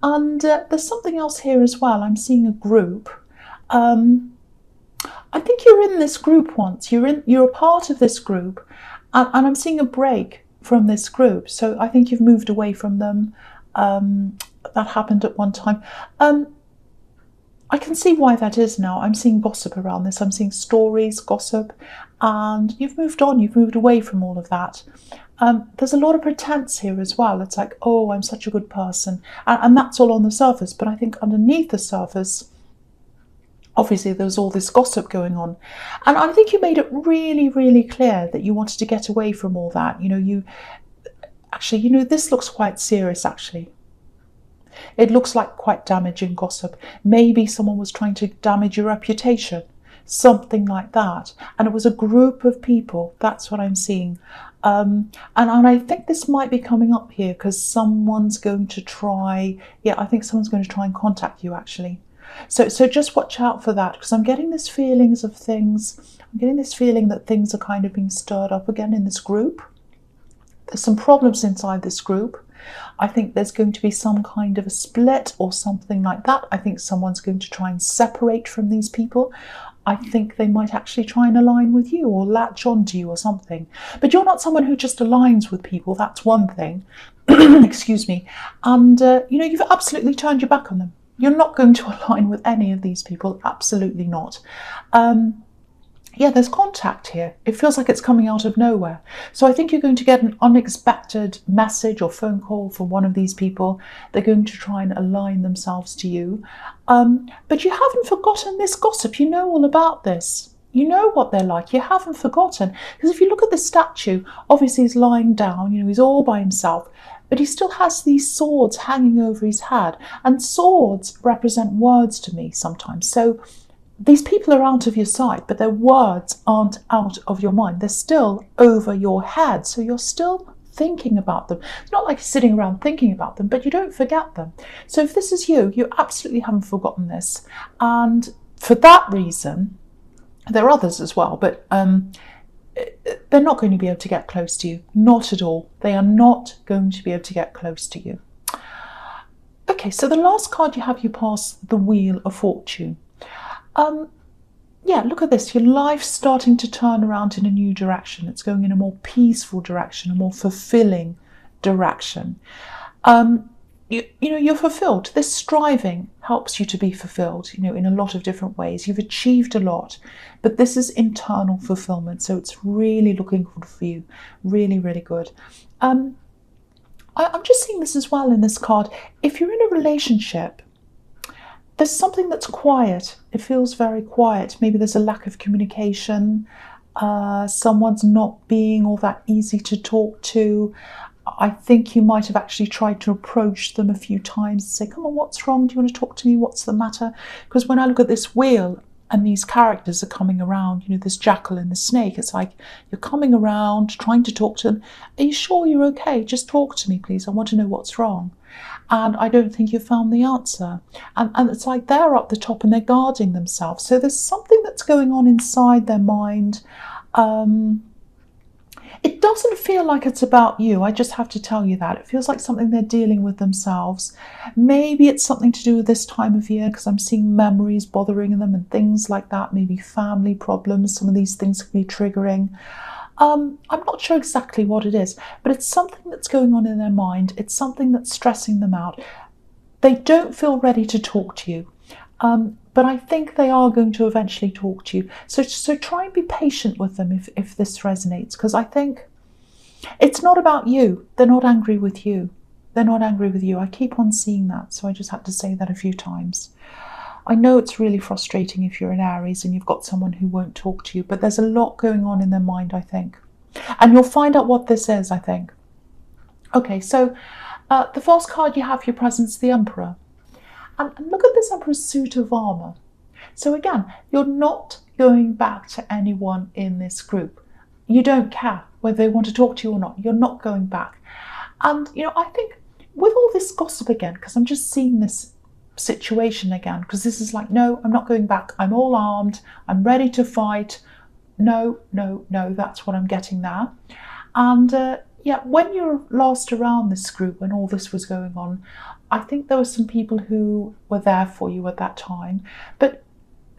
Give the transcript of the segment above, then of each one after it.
And there's something else here as well. I'm seeing a group. Um, I think you're in this group once. You're a part of this group, and I'm seeing a break from this group. So I think you've moved away from them. That happened at one time. I can see why that is now. I'm seeing gossip around this. I'm seeing stories, gossip, and you've moved on. You've moved away from all of that. There's a lot of pretense here as well. It's like, oh, I'm such a good person. And that's all on the surface. But I think underneath the surface, obviously there's all this gossip going on. And I think you made it really, really clear that you wanted to get away from all that. This looks quite serious, actually. It looks like quite damaging gossip. Maybe someone was trying to damage your reputation, something like that. And it was a group of people. That's what I'm seeing. And I think this might be coming up here because someone's going to try. Yeah, I think someone's going to try and contact you, actually. So just watch out for that, because I'm getting this feelings of things. I'm getting this feeling that things are kind of being stirred up again in this group. There's some problems inside this group. I think there's going to be some kind of a split or something like that. I think someone's going to try and separate from these people. I think they might actually try and align with you or latch onto you or something. But you're not someone who just aligns with people. That's one thing. Excuse me. And, you've absolutely turned your back on them. You're not going to align with any of these people. Absolutely not. Yeah, there's contact here. It feels like it's coming out of nowhere. So I think you're going to get an unexpected message or phone call from one of these people. They're going to try and align themselves to you. But you haven't forgotten this gossip. You know all about this. You know what they're like. You haven't forgotten. Because if you look at the statue, obviously he's lying down, he's all by himself. But he still has these swords hanging over his head. And swords represent words to me sometimes. So these people are out of your sight, but their words aren't out of your mind. They're still over your head. So you're still thinking about them. It's not like you're sitting around thinking about them, but you don't forget them. So if this is you, you absolutely haven't forgotten this. And for that reason, there are others as well, but they're not going to be able to get close to you. Not at all. They are not going to be able to get close to you. Okay, so the last card you have, you pass the Wheel of Fortune. Yeah, look at this. Your life's starting to turn around in a new direction. It's going in a more peaceful direction, a more fulfilling direction. You're fulfilled. This striving helps you to be fulfilled, in a lot of different ways. You've achieved a lot, but this is internal fulfillment. So it's really looking good for you. Really, really good. I'm just seeing this as well in this card. If you're in a relationship, there's something that's quiet. It feels very quiet. Maybe there's a lack of communication. Someone's not being all that easy to talk to. I think you might have actually tried to approach them a few times and say, come on, what's wrong? Do you want to talk to me? What's the matter? Because when I look at this wheel and these characters are coming around, this jackal and the snake, it's like you're coming around trying to talk to them. Are you sure you're okay? Just talk to me, please. I want to know what's wrong. And I don't think you've found the answer. And it's like they're up the top and they're guarding themselves. So there's something that's going on inside their mind. It doesn't feel like it's about you. I just have to tell you that. It feels like something they're dealing with themselves. Maybe it's something to do with this time of year, because I'm seeing memories bothering them and things like that. Maybe family problems. Some of these things can be triggering. I'm not sure exactly what it is, but it's something that's going on in their mind. It's something that's stressing them out. They don't feel ready to talk to you, but I think they are going to eventually talk to you. So try and be patient with them if this resonates, because I think it's not about you. They're not angry with you. They're not angry with you. I keep on seeing that, so I just had to say that a few times. I know it's really frustrating if you're an Aries and you've got someone who won't talk to you, but there's a lot going on in their mind, I think. And you'll find out what this is, I think. Okay, so the first card you have, your presence, the Emperor. And look at this Emperor's suit of armour. So again, you're not going back to anyone in this group. You don't care whether they want to talk to you or not. You're not going back. And, I think with all this gossip again, because I'm just seeing this situation again, because this is like, no, I'm not going back. I'm all armed. I'm ready to fight. No, that's what I'm getting there. And yeah, when you're last around this group, when all this was going on, I think there were some people who were there for you at that time. But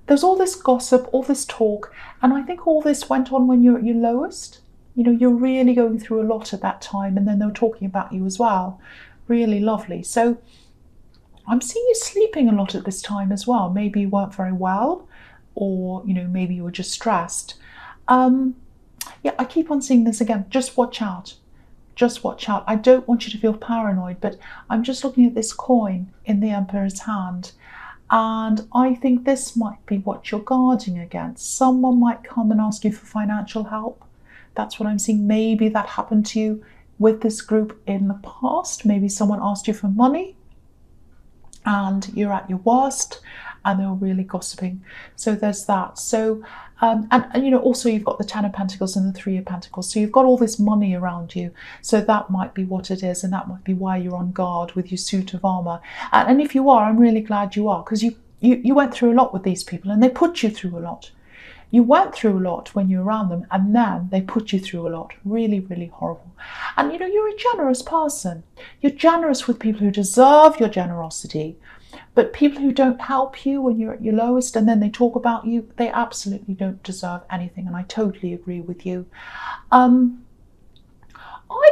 there's all this gossip, all this talk, and I think all this went on when you're at your lowest. You're really going through a lot at that time, and then they were talking about you as well. Really lovely. So I'm seeing you sleeping a lot at this time as well. Maybe you weren't very well, or maybe you were just stressed. Yeah, I keep on seeing this again. Just watch out. Just watch out. I don't want you to feel paranoid, but I'm just looking at this coin in the Emperor's hand, and I think this might be what you're guarding against. Someone might come and ask you for financial help. That's what I'm seeing. Maybe that happened to you with this group in the past. Maybe someone asked you for money and you're at your worst and they were really gossiping. So there's that. So and also you've got the Ten of Pentacles and the Three of Pentacles, so you've got all this money around you. So that might be what it is, and that might be why you're on guard with your suit of armor. And if you are, I'm really glad you are, because you went through a lot with these people, and they put you through a lot. You went through a lot when you were around them, and then they put you through a lot. Really, really horrible. And you're a generous person. You're generous with people who deserve your generosity. But people who don't help you when you're at your lowest and then they talk about you, they absolutely don't deserve anything. And I totally agree with you. I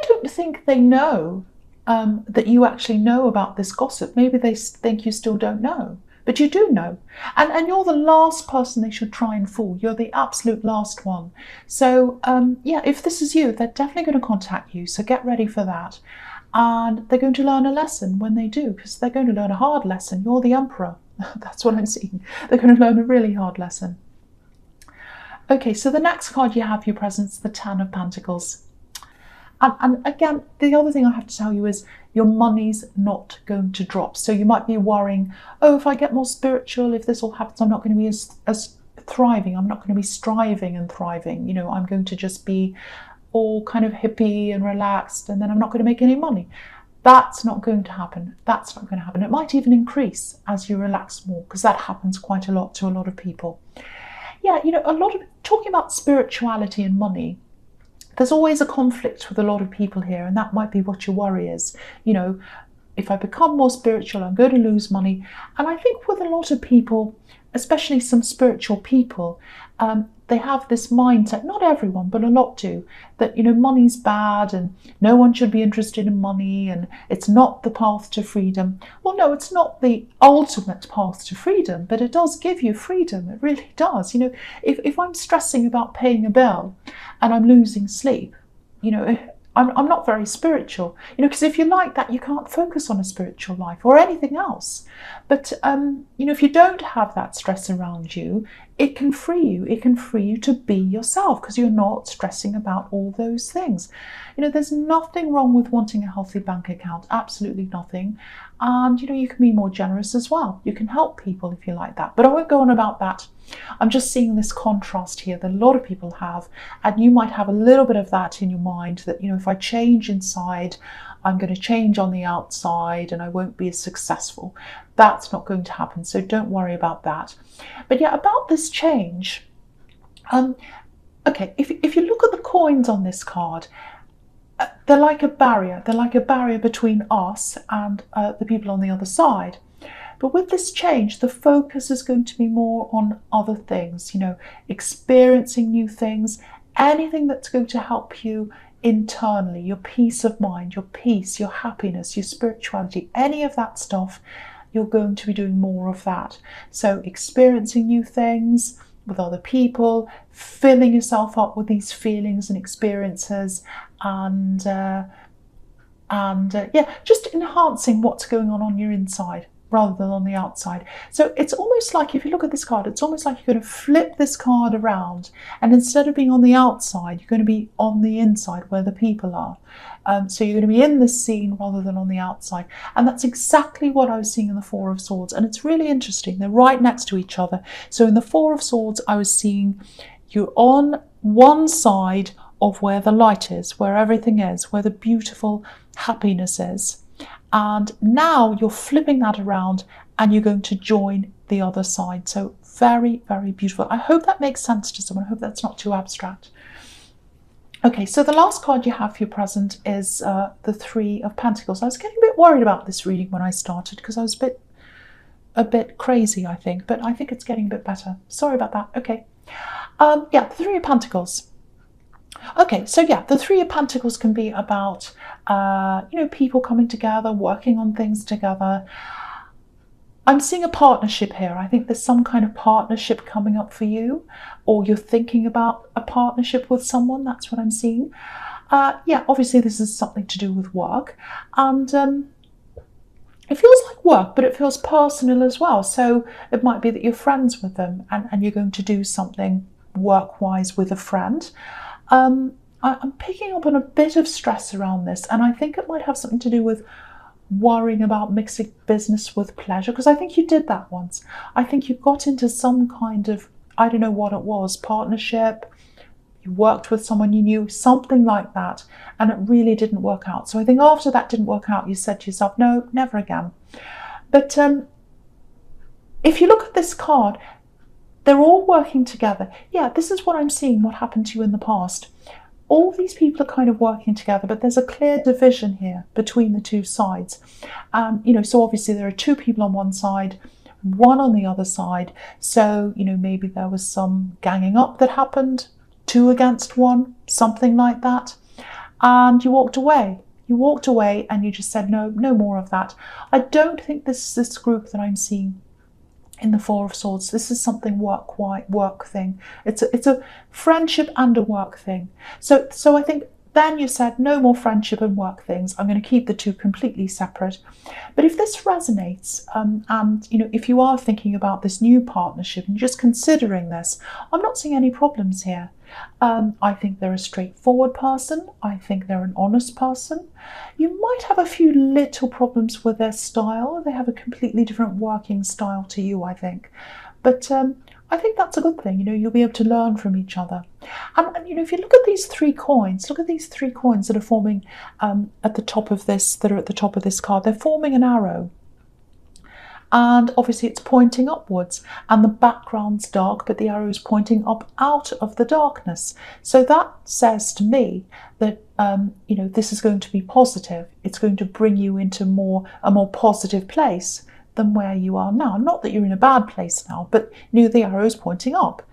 don't think they know that you actually know about this gossip. Maybe they think you still don't know. But you do know. And you're the last person they should try and fool. You're the absolute last one. So, yeah, if this is you, they're definitely going to contact you. So get ready for that. And they're going to learn a lesson when they do, because they're going to learn a hard lesson. You're the Emperor. That's what I'm seeing. They're going to learn a really hard lesson. Okay, so the next card you have for your presence, the Ten of Pentacles. And again, the other thing I have to tell you is your money's not going to drop. So you might be worrying, oh, if I get more spiritual, if this all happens, I'm not going to be as thriving. I'm not going to be striving and thriving. I'm going to just be all kind of hippie and relaxed, and then I'm not going to make any money. That's not going to happen. That's not going to happen. It might even increase as you relax more, because that happens quite a lot to a lot of people. Yeah, a lot of talking about spirituality and money, there's always a conflict with a lot of people here, and that might be what your worry is. If I become more spiritual, I'm going to lose money. And I think with a lot of people, especially some spiritual people, they have this mindset, not everyone, but a lot do, that, money's bad and no one should be interested in money and it's not the path to freedom. Well, no, it's not the ultimate path to freedom, but it does give you freedom. It really does. If I'm stressing about paying a bill and I'm losing sleep, I'm not very spiritual, because if you're like that, you can't focus on a spiritual life or anything else. But, if you don't have that stress around you, it can free you. It can free you to be yourself, because you're not stressing about all those things. There's nothing wrong with wanting a healthy bank account, absolutely nothing. And, you can be more generous as well. You can help people if you like that. But I won't go on about that. I'm just seeing this contrast here that a lot of people have, and you might have a little bit of that in your mind, that, if I change inside, I'm going to change on the outside and I won't be as successful. That's not going to happen, so don't worry about that. But yeah, about this change, okay, if you look at the coins on this card, they're like a barrier. They're like a barrier between us and the people on the other side. But with this change, the focus is going to be more on other things, experiencing new things, anything that's going to help you internally, your peace of mind, your peace, your happiness, your spirituality, any of that stuff, you're going to be doing more of that. So experiencing new things with other people, filling yourself up with these feelings and experiences, and yeah, just enhancing what's going on your inside rather than on the outside. So it's almost like, if you look at this card, it's almost like you're going to flip this card around, and instead of being on the outside, you're going to be on the inside where the people are. So you're going to be in this scene rather than on the outside. And that's exactly what I was seeing in the Four of Swords. And it's really interesting. They're right next to each other. So in the Four of Swords, I was seeing you're on one side of where the light is, where everything is, where the beautiful happiness is. And now you're flipping that around and you're going to join the other side. So very, very beautiful. I hope that makes sense to someone. I hope that's not too abstract. Okay, so the last card you have for your present is the Three of Pentacles. I was getting a bit worried about this reading when I started because I was a bit crazy, I think, but I think it's getting a bit better. Sorry about that. Okay. Yeah, the Three of Pentacles. Okay, so yeah, the Three of Pentacles can be about, people coming together, working on things together. I'm seeing a partnership here. I think there's some kind of partnership coming up for you, or you're thinking about a partnership with someone. That's what I'm seeing. Yeah, obviously this is something to do with work, and it feels like work, but it feels personal as well. So it might be that you're friends with them, and you're going to do something work-wise with a friend. I'm picking up on a bit of stress around this, and I think it might have something to do with worrying about mixing business with pleasure, because I think you did that once. I think you got into some kind of, I don't know what it was, partnership. You worked with someone you knew, something like that, and it really didn't work out. So I think after that didn't work out, you said to yourself, no, never again. But if you look at this card, they're all working together. Yeah, this is what I'm seeing, what happened to you in the past. All these people are kind of working together, but there's a clear division here between the two sides. So obviously there are two people on one side, one on the other side. So, maybe there was some ganging up that happened, 2 against 1, something like that. And you walked away. You walked away and you just said, no more of that. I don't think this is this group that I'm seeing in the Four of Swords. This is something work thing. It's a friendship and a work thing. So I think then you said no more friendship and work things. I'm going to keep the two completely separate. But if this resonates, and if you are thinking about this new partnership and just considering this, I'm not seeing any problems here. I think they're a straightforward person. I think they're an honest person. You might have a few little problems with their style. They have a completely different working style to you, I think. But I think that's a good thing. You'll be able to learn from each other. And if you look at these 3 coins, look at these 3 coins that are forming at the top of this, card. They're forming an arrow. And obviously it's pointing upwards, and the background's dark, but the arrow is pointing up out of the darkness. So that says to me that this is going to be positive. It's going to bring you into a more positive place than where you are now. Not that you're in a bad place now, but the arrow is pointing up.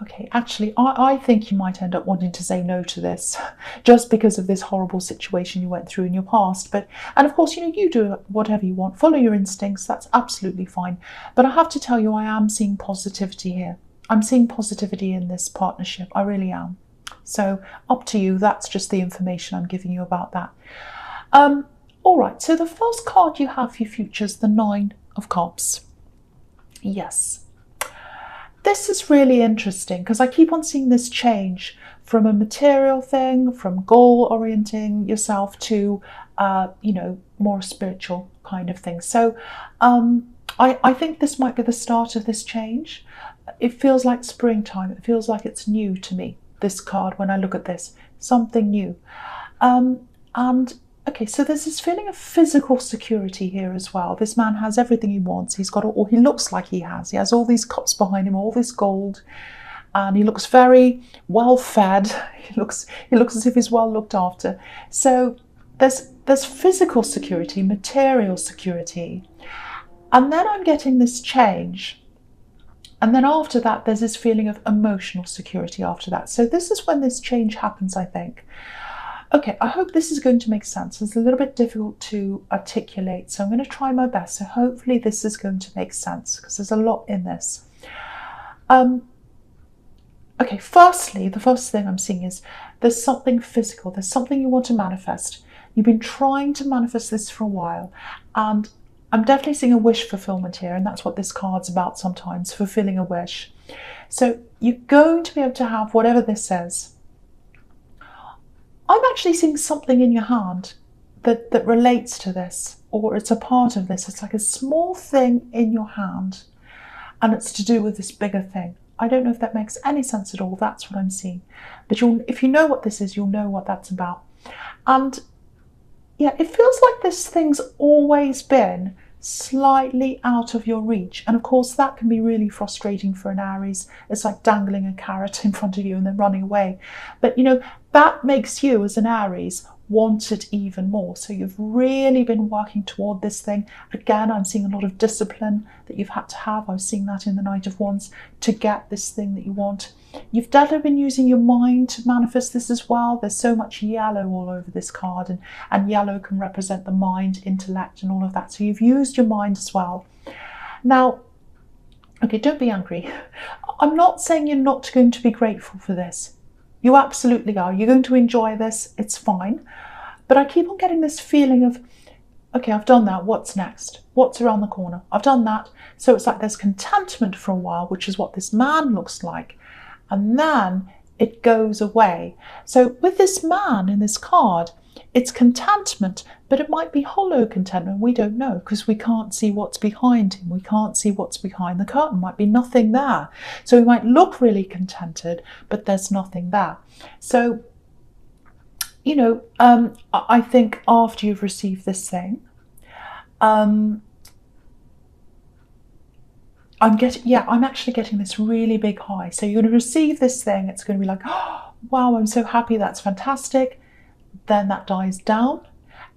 Okay, actually, I think you might end up wanting to say no to this just because of this horrible situation you went through in your past. And of course, you do whatever you want, follow your instincts, that's absolutely fine. But I have to tell you, I am seeing positivity here. I'm seeing positivity in this partnership, I really am. So up to you, that's just the information I'm giving you about that. All right, so the first card you have for your future is the Nine of Cups. Yes. This is really interesting because I keep on seeing this change from a material thing, from goal orienting yourself to, more spiritual kind of thing. So I think this might be the start of this change. It feels like springtime. It feels like it's new to me, this card, when I look at this, something new. Okay, so there's this feeling of physical security here as well. This man has everything he wants. He's got, or he looks like he has. He has all these cups behind him, all this gold, and he looks very well fed. He looks as if he's well looked after. So there's physical security, material security, and then I'm getting this change. And then after that, there's this feeling of emotional security after that. So this is when this change happens, I think. Okay, I hope this is going to make sense. It's a little bit difficult to articulate, so I'm going to try my best. So hopefully this is going to make sense because there's a lot in this. Okay, firstly, the first thing I'm seeing is there's something physical. There's something you want to manifest. You've been trying to manifest this for a while, and I'm definitely seeing a wish fulfillment here, and that's what this card's about sometimes, fulfilling a wish. So you're going to be able to have whatever this says. I'm actually seeing something in your hand that relates to this, or it's a part of this. It's like a small thing in your hand, and it's to do with this bigger thing. I don't know if that makes any sense at all. That's what I'm seeing. But if you know what this is, you'll know what that's about. And yeah, it feels like this thing's always been slightly out of your reach. And of course, that can be really frustrating for an Aries. It's like dangling a carrot in front of you and then running away. But that makes you as an Aries want it even more. So you've really been working toward this thing. Again, I'm seeing a lot of discipline that you've had to have. I was seeing that in the Knight of Wands to get this thing that you want. You've definitely been using your mind to manifest this as well. There's so much yellow all over this card, and yellow can represent the mind, intellect, and all of that. So you've used your mind as well. Now, okay, don't be angry. I'm not saying you're not going to be grateful for this. You absolutely are. You're going to enjoy this. It's fine. But I keep on getting this feeling of, okay, I've done that. What's next? What's around the corner? I've done that. So it's like there's contentment for a while, which is what this man looks like. And then it goes away. So with this man in this card, it's contentment, but it might be hollow contentment. We don't know because we can't see what's behind him. We can't see what's behind the curtain. Might be nothing there. So he might look really contented, but there's nothing there. So, I think after you've received this thing, I'm actually getting this really big high. So you're going to receive this thing. It's going to be like, oh, wow, I'm so happy. That's fantastic. Then that dies down.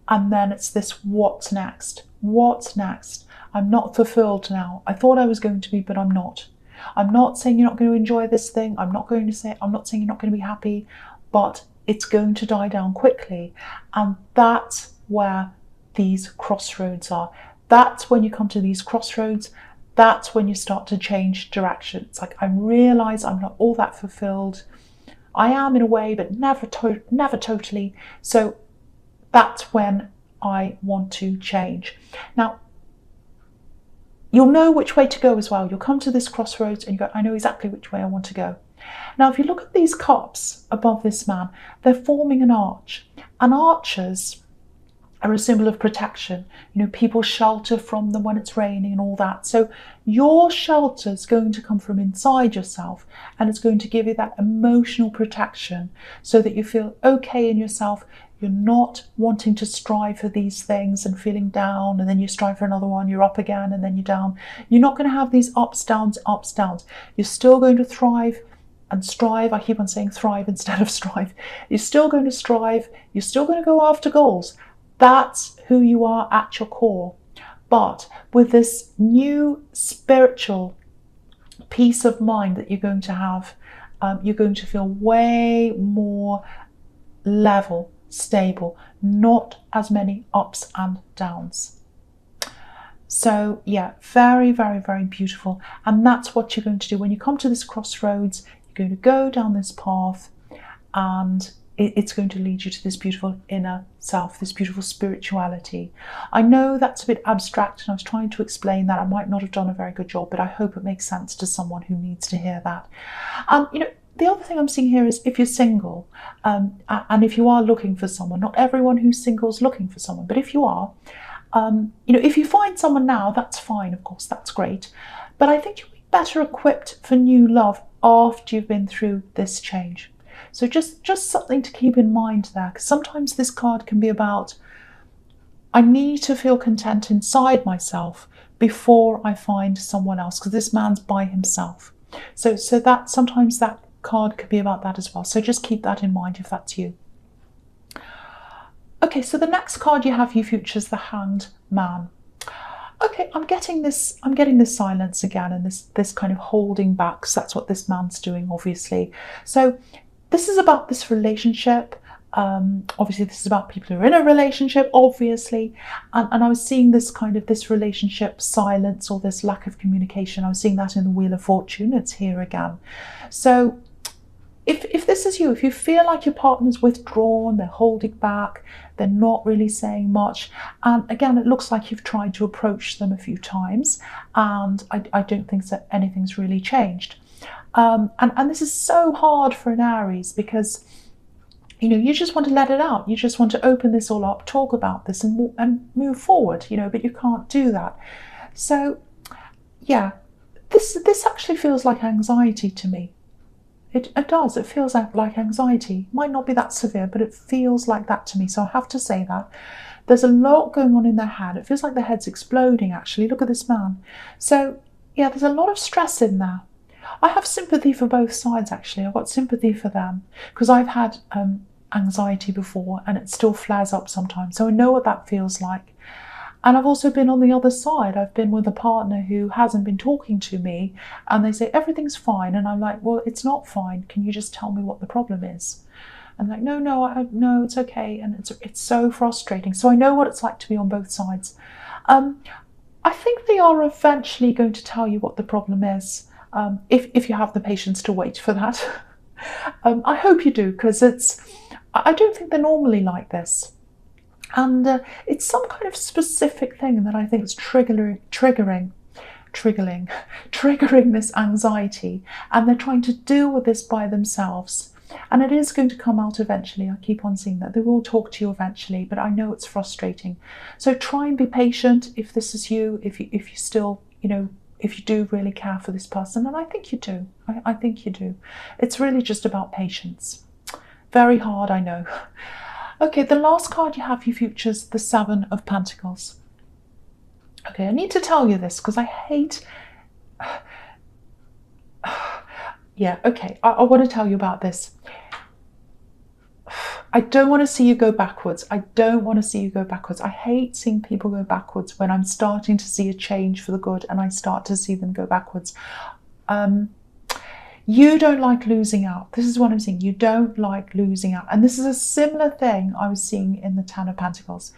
And then it's this, what's next? What's next? I'm not fulfilled now. I thought I was going to be, but I'm not. I'm not saying you're not going to enjoy this thing. I'm not saying you're not going to be happy, but it's going to die down quickly. And that's where these crossroads are. That's when you come to these crossroads. That's when you start to change direction. It's like, I realize I'm not all that fulfilled. I am in a way, but never totally. So that's when I want to change. Now, you'll know which way to go as well. You'll come to this crossroads and you go, I know exactly which way I want to go. Now, if you look at these cups above this man, they're forming an arch. And arches are a symbol of protection. People shelter from them when it's raining and all that. So your shelter is going to come from inside yourself, and it's going to give you that emotional protection so that you feel okay in yourself. You're not wanting to strive for these things and feeling down, and then you strive for another one, you're up again, and then you're down. You're not going to have these ups, downs, ups, downs. You're still going to thrive and strive. I keep on saying thrive instead of strive. You're still going to strive. You're still going to go after goals. That's who you are at your core. But with this new spiritual peace of mind that you're going to have, you're going to feel way more level, stable, not as many ups and downs. So yeah, very, very, very beautiful. And that's what you're going to do. When you come to this crossroads, you're going to go down this path, and it's going to lead you to this beautiful inner self, this beautiful spirituality. I know that's a bit abstract, and I was trying to explain that. I might not have done a very good job, but I hope it makes sense to someone who needs to hear that. The other thing I'm seeing here is if you're single, and if you are looking for someone, not everyone who's single is looking for someone, but if you are, if you find someone now, that's fine, of course, that's great. But I think you'll be better equipped for new love after you've been through this change. So just something to keep in mind there, because sometimes this card can be about, I need to feel content inside myself before I find someone else, because this man's by himself. So that sometimes that card could be about that as well. So just keep that in mind if that's you. Okay, so the next card you have, you features the Hanged Man. Okay, I'm getting this silence again, and this kind of holding back, because that's what this man's doing, obviously. So this is about this relationship. Obviously, this is about people who are in a relationship, obviously. And I was seeing this relationship silence, or this lack of communication. I was seeing that in the Wheel of Fortune. It's here again. So if this is you, if you feel like your partner's withdrawn, they're holding back, they're not really saying much, and again, it looks like you've tried to approach them a few times, and I don't think that anything's really changed. And this is so hard for an Aries, because you just want to let it out. You just want to open this all up, talk about this, and move forward, but you can't do that. So yeah, this actually feels like anxiety to me. It does. It feels like anxiety. Might not be that severe, but it feels like that to me. So I have to say that. There's a lot going on in their head. It feels like their head's exploding, actually. Look at this man. So, yeah, there's a lot of stress in there. I have sympathy for both sides, actually. I've got sympathy for them because I've had anxiety before and it still flares up sometimes. So I know what that feels like. And I've also been on the other side. I've been with a partner who hasn't been talking to me and they say, everything's fine. And I'm like, well, it's not fine. Can you just tell me what the problem is? And like, no, no, it's okay. And it's so frustrating. So I know what it's like to be on both sides. I think they are eventually going to tell you what the problem is, if you have the patience to wait for that. I hope you do, because I don't think they're normally like this. And it's some kind of specific thing that I think is triggering this anxiety, and they're trying to deal with this by themselves. And it is going to come out eventually. I keep on seeing that. They will talk to you eventually, but I know it's frustrating. So try and be patient if this is you, if you still, if you do really care for this person, and I think you do. I think you do. It's really just about patience. Very hard, I know. Okay, the last card you have, you features the Seven of Pentacles. Okay, I need to tell you this because I hate... Yeah, okay, I want to tell you about this. I don't want to see you go backwards. I don't want to see you go backwards. I hate seeing people go backwards when I'm starting to see a change for the good and I start to see them go backwards. You don't like losing out. This is what I'm seeing. You don't like losing out. And this is a similar thing I was seeing in the Ten of Pentacles.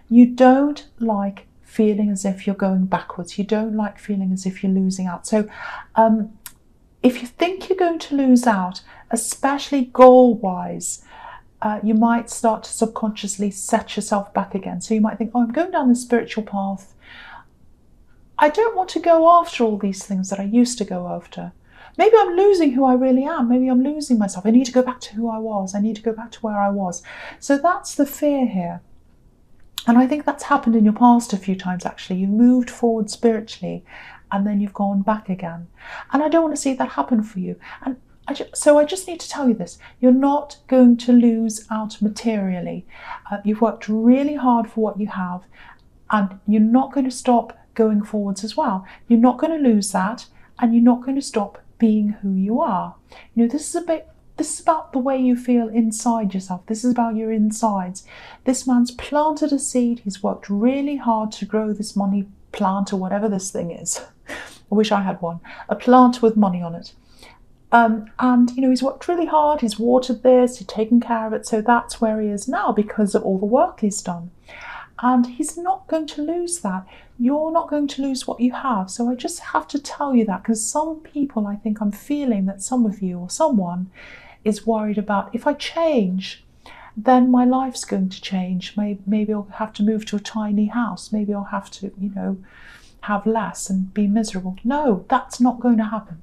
You don't like feeling as if you're going backwards. You don't like feeling as if you're losing out. So if you think you're going to lose out, especially goal-wise, you might start to subconsciously set yourself back again. So you might think, oh, I'm going down the spiritual path. I don't want to go after all these things that I used to go after. Maybe I'm losing who I really am. Maybe I'm losing myself. I need to go back to who I was. I need to go back to where I was. So that's the fear here. And I think that's happened in your past a few times, actually. You've moved forward spiritually and then you've gone back again. And I don't want to see that happen for you. And so I just need to tell you this. You're not going to lose out materially. You've worked really hard for what you have, and you're not going to stop going forwards as well. You're not going to lose that, and you're not going to stop being who you are. This is about the way you feel inside yourself. This is about your insides. This man's planted a seed. He's worked really hard to grow this money plant, or whatever this thing is. I wish I had one. A plant with money on it. And he's worked really hard. He's watered this. He's taken care of it. So that's where he is now because of all the work he's done. And he's not going to lose that. You're not going to lose what you have. So I just have to tell you that, because some people, I think I'm feeling that some of you or someone is worried about, if I change, then my life's going to change. Maybe I'll have to move to a tiny house. Maybe I'll have to, have less and be miserable. No, that's not going to happen.